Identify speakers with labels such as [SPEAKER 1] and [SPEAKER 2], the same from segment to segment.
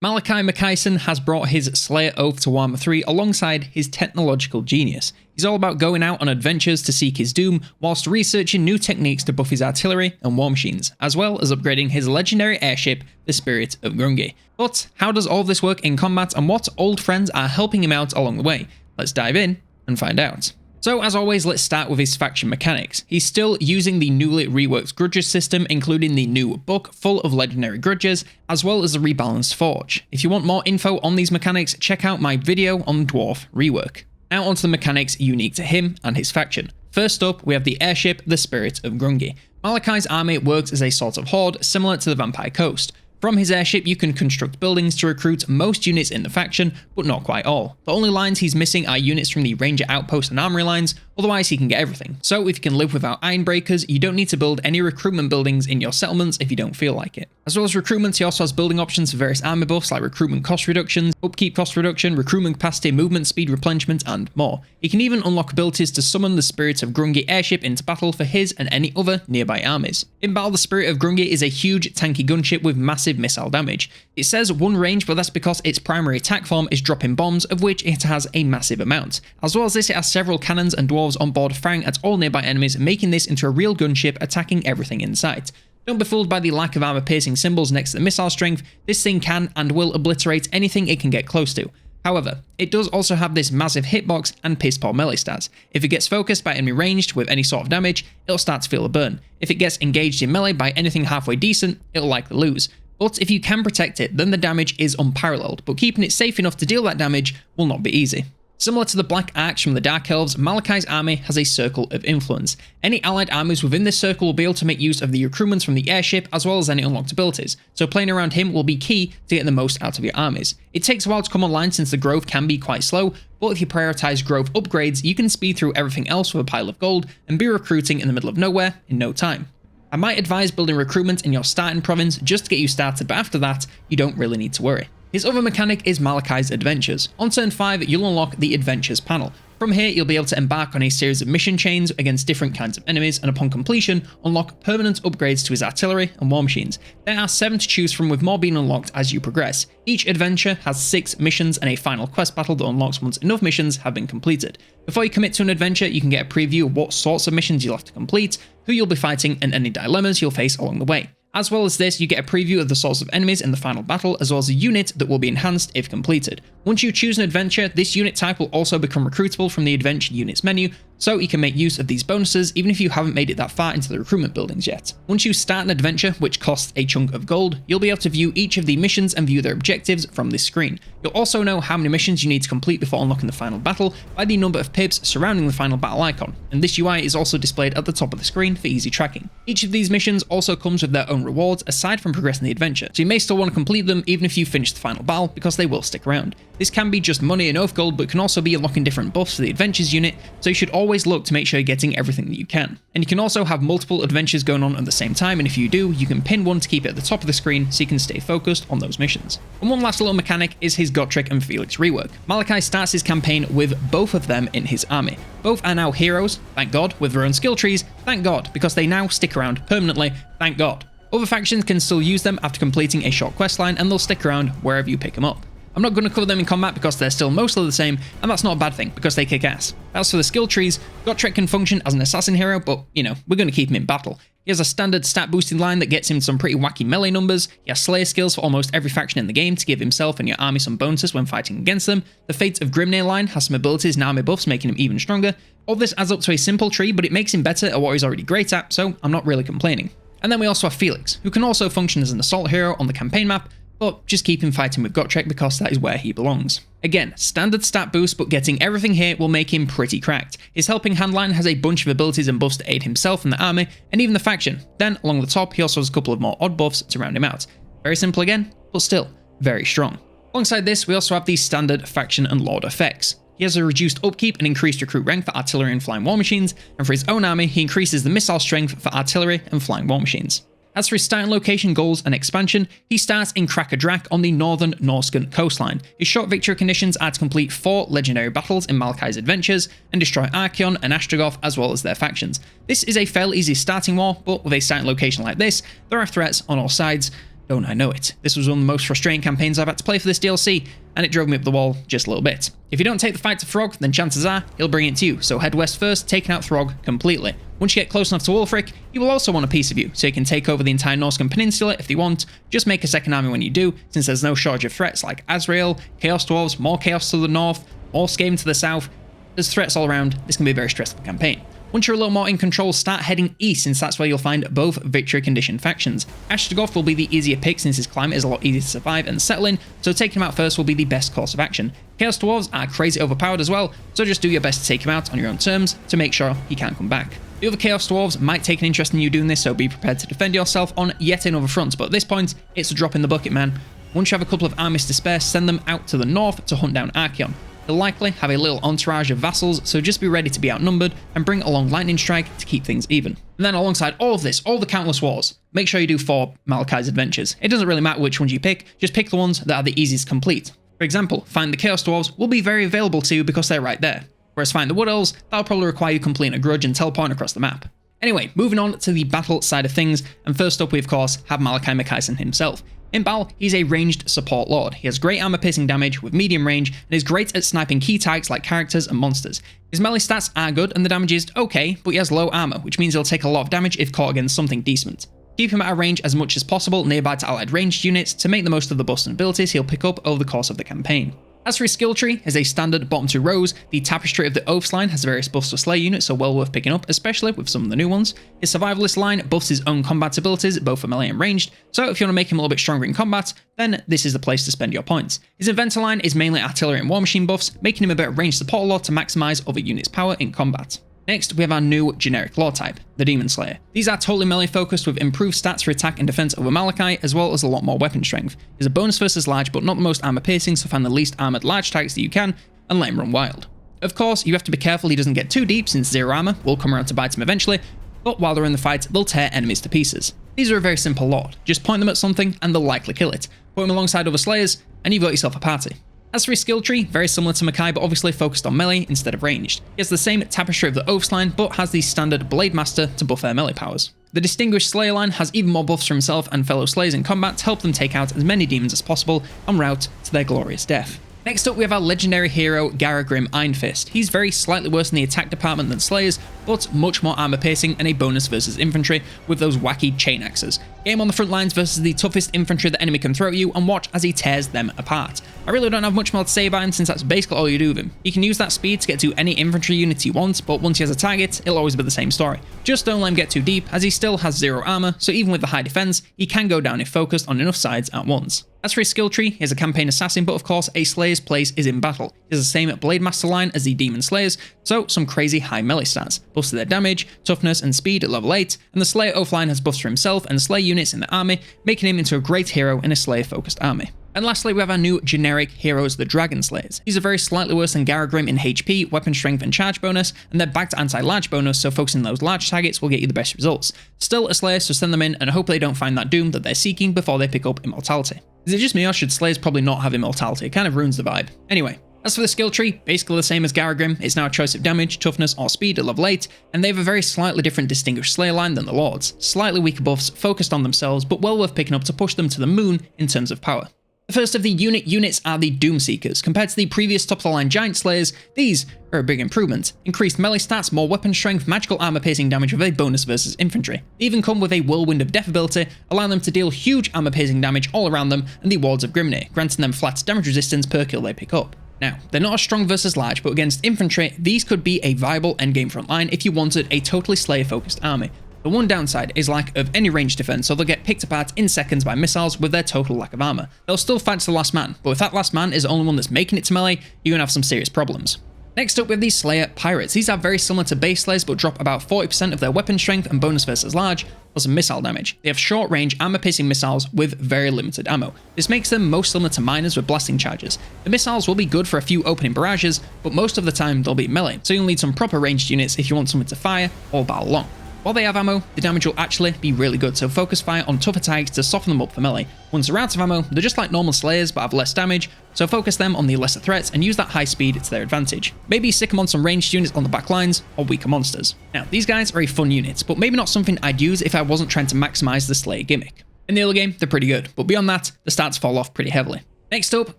[SPEAKER 1] Malakai Makaisson has brought his Slayer oath to Warhammer 3 alongside his technological genius. He's all about going out on adventures to seek his doom, whilst researching new techniques to buff his artillery and war machines, as well as upgrading his legendary airship, the Spirit of Grungi. But how does all of this work in combat, and what old friends are helping him out along the way? Let's dive in and find out. So as always, let's start with his faction mechanics. He's still using the newly reworked grudges system, including the new book full of legendary grudges, as well as the rebalanced forge. If you want more info on these mechanics, check out my video on dwarf rework. Now onto the mechanics unique to him and his faction. First up, we have the airship, the Spirit of Grungi. Malakai's army works as a sort of horde, similar to the Vampire Coast. From his airship, you can construct buildings to recruit most units in the faction, but not quite all. The only lines he's missing are units from the Ranger Outpost and Armory lines, otherwise he can get everything. So if you can live without Ironbreakers, you don't need to build any recruitment buildings in your settlements if you don't feel like it. As well as recruitment, he also has building options for various army buffs like recruitment cost reductions, upkeep cost reduction, recruitment capacity, movement speed replenishment, and more. He can even unlock abilities to summon the Spirit of Grungi airship into battle for his and any other nearby armies. In battle, the Spirit of Grungi is a huge tanky gunship with massive missile damage. It says one range, but that's because its primary attack form is dropping bombs, of which it has a massive amount. As well as this, it has several cannons and dwarves on board firing at all nearby enemies, making this into a real gunship attacking everything in sight. Don't be fooled by the lack of armor-piercing symbols next to the missile strength. This thing can and will obliterate anything it can get close to. However, it does also have this massive hitbox and piss-poor melee stats. If it gets focused by enemy ranged with any sort of damage, it'll start to feel a burn. If it gets engaged in melee by anything halfway decent, it'll likely lose. But if you can protect it, then the damage is unparalleled, but keeping it safe enough to deal that damage will not be easy. Similar to the Black Arcs from the Dark Elves, Malakai's army has a circle of influence. Any allied armies within this circle will be able to make use of the recruitments from the airship as well as any unlocked abilities, so playing around him will be key to get the most out of your armies. It takes a while to come online since the growth can be quite slow, but if you prioritize growth upgrades, you can speed through everything else with a pile of gold and be recruiting in the middle of nowhere in no time. I might advise building recruitment in your starting province just to get you started, but after that, you don't really need to worry. His other mechanic is Malakai's Adventures. On turn 5, you'll unlock the Adventures panel. From here, you'll be able to embark on a series of mission chains against different kinds of enemies, and upon completion, unlock permanent upgrades to his artillery and war machines. There are 7 to choose from, with more being unlocked as you progress. Each adventure has 6 missions and a final quest battle that unlocks once enough missions have been completed. Before you commit to an adventure, you can get a preview of what sorts of missions you'll have to complete, who you'll be fighting, and any dilemmas you'll face along the way. As well as this, you get a preview of the sorts of enemies in the final battle, as well as a unit that will be enhanced if completed. Once you choose an adventure, this unit type will also become recruitable from the adventure units menu, so you can make use of these bonuses even if you haven't made it that far into the recruitment buildings yet. Once you start an adventure, which costs a chunk of gold, you'll be able to view each of the missions and view their objectives from this screen. You'll also know how many missions you need to complete before unlocking the final battle by the number of pips surrounding the final battle icon, and this UI is also displayed at the top of the screen for easy tracking. Each of these missions also comes with their own rewards aside from progressing the adventure, so you may still want to complete them even if you finish the final battle, because they will stick around. This can be just money and oath gold, but can also be unlocking different buffs for the adventures unit, so you should always look to make sure you're getting everything that you can. And you can also have multiple adventures going on at the same time, and if you do, you can pin one to keep it at the top of the screen so you can stay focused on those missions. And one last little mechanic is his Gotrek and Felix rework. Malakai starts his campaign with both of them in his army. Both are now heroes, thank God, with their own skill trees, thank God, because they now stick around permanently, thank God. Other factions can still use them after completing a short questline, and they'll stick around wherever you pick them up. I'm not going to cover them in combat because they're still mostly the same, and that's not a bad thing because they kick ass. As for the skill trees, Gotrek can function as an assassin hero, but you know, we're going to keep him in battle. He has a standard stat boosting line that gets him some pretty wacky melee numbers. He has Slayer skills for almost every faction in the game to give himself and your army some bonuses when fighting against them. The Fate of Grimnir line has some abilities and army buffs making him even stronger. All this adds up to a simple tree, but it makes him better at what he's already great at, so I'm not really complaining. And then we also have Felix, who can also function as an assault hero on the campaign map, but just keep him fighting with Gotrek because that is where he belongs. Again, standard stat boost, but getting everything here will make him pretty cracked. His helping hand line has a bunch of abilities and buffs to aid himself and the army, and even the faction. Then, along the top, he also has a couple of more odd buffs to round him out. Very simple again, but still, very strong. Alongside this, we also have the standard faction and lord effects. He has a reduced upkeep and increased recruit rank for artillery and flying war machines, and for his own army, he increases the missile strength for artillery and flying war machines. As for his starting location, goals, and expansion, he starts in Krakadrak on the northern Norscan coastline. His short victory conditions are to complete 4 legendary battles in Malakai's Adventures and destroy Archeon and Ashtagoth as well as their factions. This is a fairly easy starting war, but with a starting location like this, there are threats on all sides, Don't I know it? This was one of the most frustrating campaigns I've had to play for this DLC, and it drove me up the wall just a little bit. If you don't take the fight to Throg, then chances are he'll bring it to you, so head west first, taking out Throg completely. Once you get close enough to Wulfric, he will also want a piece of you, so you can take over the entire Norscan Peninsula if you want. Just make a second army when you do, since there's no shortage of threats like Azrael, Chaos Dwarves, more Chaos to the north, more Skaven to the south. There's threats all around. This can be a very stressful campaign. Once you're a little more in control, start heading east, since that's where you'll find both victory conditioned factions. Ashtagoth will be the easier pick since his climate is a lot easier to survive and settle in, so taking him out first will be the best course of action. Chaos Dwarves are crazy overpowered as well, so just do your best to take him out on your own terms to make sure he can't come back. The other Chaos Dwarves might take an interest in you doing this, so be prepared to defend yourself on yet another front, but at this point, it's a drop in the bucket, man. Once you have a couple of armies to spare, send them out to the north to hunt down Archaon. They'll likely have a little entourage of vassals, so just be ready to be outnumbered and bring along Lightning Strike to keep things even. And then alongside all of this, all the countless wars, make sure you do 4 Malakai's adventures. It doesn't really matter which ones you pick, just pick the ones that are the easiest to complete. For example, Find the Chaos Dwarves will be very available to you because they're right there, whereas Find the Wood Elves, that'll probably require you completing a grudge and teleporting across the map. Anyway, moving on to the battle side of things, and first up we of course have Malakai Makaisson himself. In battle, he's a ranged support lord. He has great armor piercing damage with medium range and is great at sniping key targets like characters and monsters. His melee stats are good and the damage is okay, but he has low armor, which means he'll take a lot of damage if caught against something decent. Keep him at a range as much as possible nearby to allied ranged units to make the most of the buffs and abilities he'll pick up over the course of the campaign. As for his skill tree, as a standard bottom 2 rows, the Tapestry of the Oaths line has various buffs for Slayer units, so well worth picking up, especially with some of the new ones. His Survivalist line buffs his own combat abilities, both for melee and ranged, so if you want to make him a little bit stronger in combat, then this is the place to spend your points. His Inventor line is mainly artillery and war machine buffs, making him a better ranged support lord to maximize other units' power in combat. Next, we have our new generic lore type, the Demon Slayer. These are totally melee focused with improved stats for attack and defense over Malakai, as well as a lot more weapon strength. He's a bonus versus large, but not the most armor piercing, so find the least armored large targets that you can, and let him run wild. Of course, you have to be careful he doesn't get too deep, since 0 armor will come around to bite him eventually, but while they're in the fight, they'll tear enemies to pieces. These are a very simple lord, just point them at something and they'll likely kill it. Put him alongside other slayers, and you've got yourself a party. As for his skill tree, very similar to Makai, but obviously focused on melee instead of ranged. He has the same Tapestry of the Oaths line, but has the standard Blade Master to buff their melee powers. The Distinguished Slayer line has even more buffs for himself and fellow slayers in combat to help them take out as many demons as possible en route to their glorious death. Next up we have our legendary hero Garagrim Ironfist. He's very slightly worse in the attack department than Slayers, but much more armor piercing and a bonus versus infantry with those wacky chain axes. Get him on the front lines versus the toughest infantry the enemy can throw at you and watch as he tears them apart. I really don't have much more to say about him since that's basically all you do with him. You can use that speed to get to any infantry unit you want, but once he has a target, it'll always be the same story. Just don't let him get too deep, as he still has 0 armor, so even with the high defense, he can go down if focused on enough sides at once. As for his skill tree, he is a campaign assassin, but of course a Slayer's place is in battle. He has the same Blade Master line as the Demon Slayers, so some crazy high melee stats, buffs to their damage, toughness and speed at level 8, and the Slayer Oath line has buffs for himself and Slayer units in the army, making him into a great hero in a Slayer focused army. And lastly, we have our new generic heroes, the Dragon Slayers. These are very slightly worse than Garagrim in HP, weapon strength and charge bonus, and they're back to anti-large bonus, so focusing on those large targets will get you the best results. Still a Slayer, so send them in and hope they don't find that doom that they're seeking before they pick up Immortality. Is it just me or should Slayers probably not have Immortality? It kind of ruins the vibe. Anyway, as for the skill tree, basically the same as Garagrim, it's now a choice of damage, toughness or speed at level 8, and they have a very slightly different Distinguished Slayer line than the Lords. Slightly weaker buffs, focused on themselves, but well worth picking up to push them to the moon in terms of power. The first of the units are the Doomseekers. Compared to the previous top-of-the-line Giant Slayers, these are a big improvement. Increased melee stats, more weapon strength, magical armor piercing damage with a bonus versus infantry. They even come with a Whirlwind of Death ability, allowing them to deal huge armor piercing damage all around them, and the Wards of Grimnir, granting them flat damage resistance per kill they pick up. Now, they're not as strong versus large, but against infantry, these could be a viable endgame frontline if you wanted a totally Slayer-focused army. The one downside is lack of any range defense, so they'll get picked apart in seconds by missiles with their total lack of armor. They'll still fight to the last man, but if that last man is the only one that's making it to melee, you're gonna have some serious problems. Next up we have the Slayer Pirates. These are very similar to base Slayers, but drop about 40% of their weapon strength and bonus versus large, plus missile damage. They have short range armor piercing missiles with very limited ammo. This makes them most similar to miners with blasting charges. The missiles will be good for a few opening barrages, but most of the time they'll be melee, so you'll need some proper ranged units if you want something to fire or battle along. While they have ammo, the damage will actually be really good, so focus fire on tougher targets to soften them up for melee. Once they're out of ammo, they're just like normal Slayers but have less damage, so focus them on the lesser threats and use that high speed to their advantage. Maybe stick them on some ranged units on the back lines or weaker monsters. Now, these guys are a fun unit, but maybe not something I'd use if I wasn't trying to maximize the Slayer gimmick. In the early game, they're pretty good, but beyond that, the stats fall off pretty heavily. Next up,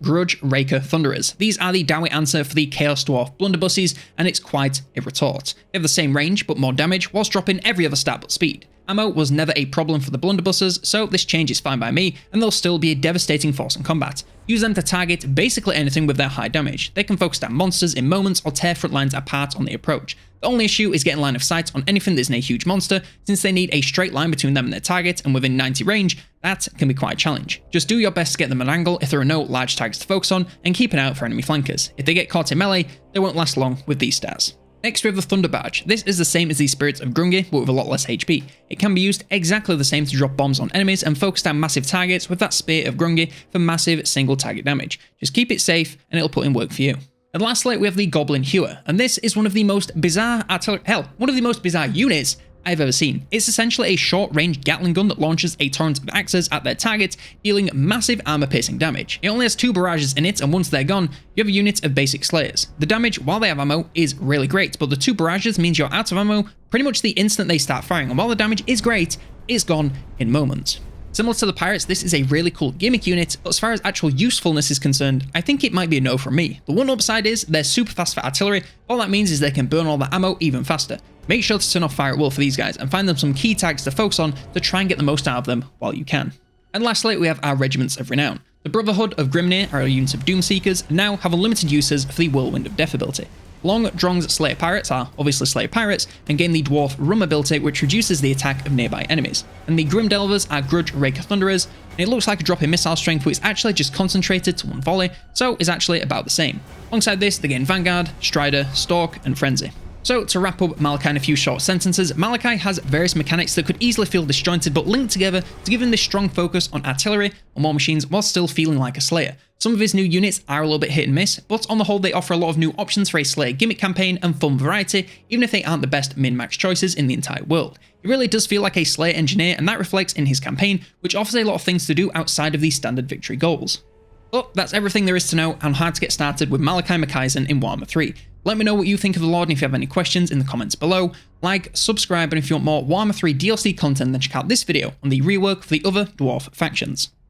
[SPEAKER 1] Grudge Raker Thunderers. These are the Dowie answer for the Chaos Dwarf Blunderbusses, and it's quite a retort. They have the same range, but more damage, whilst dropping every other stat but speed. Ammo was never a problem for the blunderbusses, so this change is fine by me, and they'll still be a devastating force in combat. Use them to target basically anything with their high damage. They can focus down monsters in moments or tear front lines apart on the approach. The only issue is getting line of sight on anything that isn't a huge monster, since they need a straight line between them and their target, and within 90 range, that can be quite a challenge. Just do your best to get them at an angle if there are no large targets to focus on, and keep an eye out for enemy flankers. If they get caught in melee, they won't last long with these stats. Next we have the Thunder Barge. This is the same as the Spirits of Grungi, but with a lot less HP. It can be used exactly the same to drop bombs on enemies and focus down massive targets with that Spear of Grungi for massive single target damage. Just keep it safe and it'll put in work for you. And lastly, we have the Goblin Hewer, and this is one of the most bizarre one of the most bizarre units I've ever seen. It's essentially a short-range Gatling gun that launches a torrent of axes at their target, dealing massive armor-piercing damage. It only has 2 barrages in it, and once they're gone, you have a unit of basic slayers. The damage, while they have ammo, is really great, but the 2 barrages means you're out of ammo pretty much the instant they start firing, and while the damage is great, it's gone in moments. Similar to the Pirates, this is a really cool gimmick unit, but as far as actual usefulness is concerned, I think it might be a no from me. The one upside is they're super fast for artillery. All that means is they can burn all the ammo even faster. Make sure to turn off fire at will for these guys and find them some key tags to focus on to try and get the most out of them while you can. And lastly, we have our Regiments of Renown. The Brotherhood of Grimnir are a unit of Doomseekers and now have unlimited uses for the Whirlwind of Death ability. Long Drong's Slayer Pirates are obviously Slayer Pirates and gain the Dwarf Rum ability, which reduces the attack of nearby enemies. And the Grim Delvers are Grudge Raker Thunderers, and it looks like a drop in missile strength, but it's actually just concentrated to one volley, so is actually about the same. Alongside this, they gain Vanguard, Strider, Stalk, and Frenzy. So to wrap up Malakai in a few short sentences, Malakai has various mechanics that could easily feel disjointed but linked together to give him this strong focus on artillery and war machines while still feeling like a Slayer. Some of his new units are a little bit hit and miss, but on the whole they offer a lot of new options for a Slayer gimmick campaign and fun variety, even if they aren't the best min-max choices in the entire world. He really does feel like a Slayer engineer, and that reflects in his campaign, which offers a lot of things to do outside of these standard victory goals. But that's everything there is to know on how to get started with Malakai Makaisson in Warhammer 3. Let me know what you think of the Lord, and if you have any questions in the comments below. Like, subscribe, and if you want more Warhammer 3 DLC content, then check out this video on the rework for the other Dwarf factions.